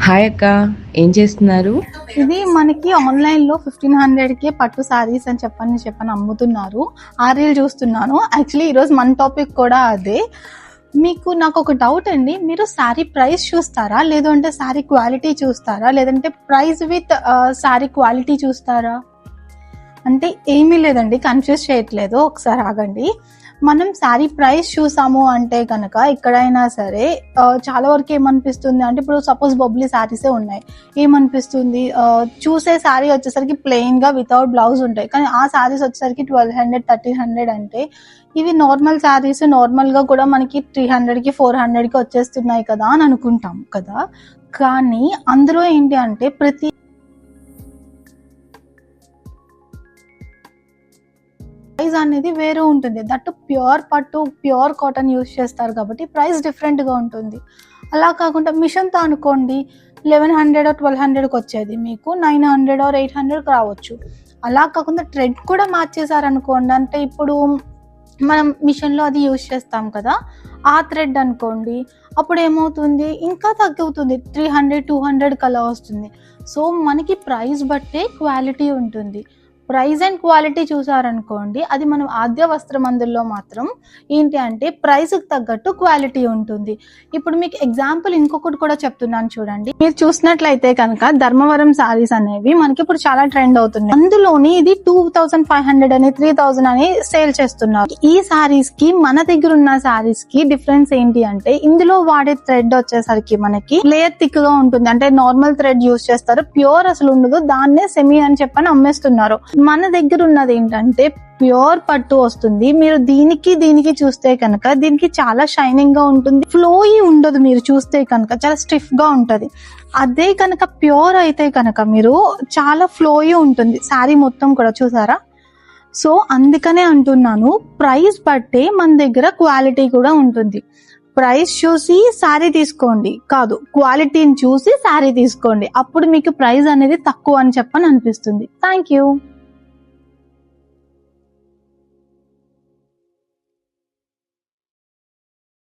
Hi అక్క, ఏం చేస్తున్నారు? ఇది మనకి ఆన్లైన్ లో 1500కే పట్టు సారీస్ అని చెప్పని అమ్ముతున్నారు. ఆ రీల్ చూస్తున్నాను. యాక్చువల్లీ ఈరోజు మన టాపిక్ కూడా అదే. నాకు ఒక డౌట్ అండి, మీరు శారీ ప్రైస్ చూస్తారా, లేదంటే శారీ క్వాలిటీ చూస్తారా, లేదంటే ప్రైస్ విత్ శారీ క్వాలిటీ చూస్తారా? అంటే ఏమీ లేదండి, కన్ఫ్యూజ్ చేయట్లేదు, ఒకసారి ఆగండి. మనం శారీ ప్రైస్ చూసాము అంటే కనుక ఎక్కడైనా సరే చాలా వరకు ఏమనిపిస్తుంది అంటే, ఇప్పుడు సపోజ్ బొబ్లీ శారీసే ఉన్నాయి, ఏమనిపిస్తుంది, చూసే శారీ వచ్చేసరికి ప్లెయిన్ గా వితౌట్ బ్లౌజ్ ఉంటాయి, కానీ ఆ శారీస్ వచ్చేసరికి 1200 1300 అంటే ఇవి నార్మల్ శారీస్, నార్మల్ గా కూడా మనకి 300కి 400కి వచ్చేస్తున్నాయి కదా అని అనుకుంటాం కదా. కానీ అందులో ఏంటి అంటే ప్రతి ప్రైస్ అనేది వేరే ఉంటుంది. దట్ ప్యూర్ పట్టు, ప్యూర్ కాటన్ యూజ్ చేస్తారు కాబట్టి ప్రైస్ డిఫరెంట్ గా ఉంటుంది. అలా కాకుండా మిషన్ తో అనుకోండి 1100 1200కి వచ్చేది మీకు 900 800కి రావచ్చు. అలా కాకుండా థ్రెడ్ కూడా మార్చేసారనుకోండి, అంటే ఇప్పుడు మనం మిషన్ లో అది యూజ్ చేస్తాం కదా, ఆ థ్రెడ్ అనుకోండి, అప్పుడు ఏమవుతుంది, ఇంకా తగ్గుతుంది, 300 200కి అలా వస్తుంది. సో మనకి ప్రైస్ బట్టే క్వాలిటీ ఉంటుంది. ప్రైస్ అండ్ క్వాలిటీ చూసారనుకోండి, అది మనం ఆద్య వస్త్రమందుల్లో మాత్రం ఏంటి అంటే ప్రైస్కి తగ్గట్టు క్వాలిటీ ఉంటుంది. ఇప్పుడు మీకు ఎగ్జాంపుల్ ఇంకొకటి కూడా చెప్తున్నాను చూడండి. మీరు చూసినట్లయితే కనుక ధర్మవరం సారీస్ అనేవి మనకి ఇప్పుడు చాలా ట్రెండ్ అవుతుంది. అందులోని ఇది 2500 అని 3000 అని సేల్ చేస్తున్నారు. ఈ సారీస్ కి మన దగ్గర ఉన్న సారీస్ కి డిఫరెన్స్ ఏంటి అంటే, ఇందులో వాడే థ్రెడ్ వచ్చేసరికి మనకి లేయర్ థిక్ గా ఉంటుంది. అంటే నార్మల్ థ్రెడ్ యూజ్ చేస్తారు, ప్యూర్ అసలు ఉండదు, దాన్నే సెమీ అని చెప్పని అమ్మేస్తున్నారు. మన దగ్గర ఉన్నది ఏంటంటే ప్యూర్ పట్టు వస్తుంది. మీరు దీనికి చూస్తే కనుక దీనికి చాలా షైనింగ్ గా ఉంటుంది, ఫ్లోయి ఉండదు, మీరు చూస్తే కనుక చాలా స్టిఫ్ గా ఉంటది. అదే కనుక ప్యూర్ అయితే కనుక మీరు చాలా ఫ్లోయి ఉంటుంది శారీ మొత్తం కూడా, చూసారా? సో అందుకనే అంటున్నాను, ప్రైస్ బట్టే మన దగ్గర క్వాలిటీ కూడా ఉంటుంది. ప్రైస్ చూసి శారీ తీసుకోండి కాదు, క్వాలిటీని చూసి శారీ తీసుకోండి, అప్పుడు మీకు ప్రైస్ అనేది తక్కువ అని చెప్పని అనిపిస్తుంది. Thank you.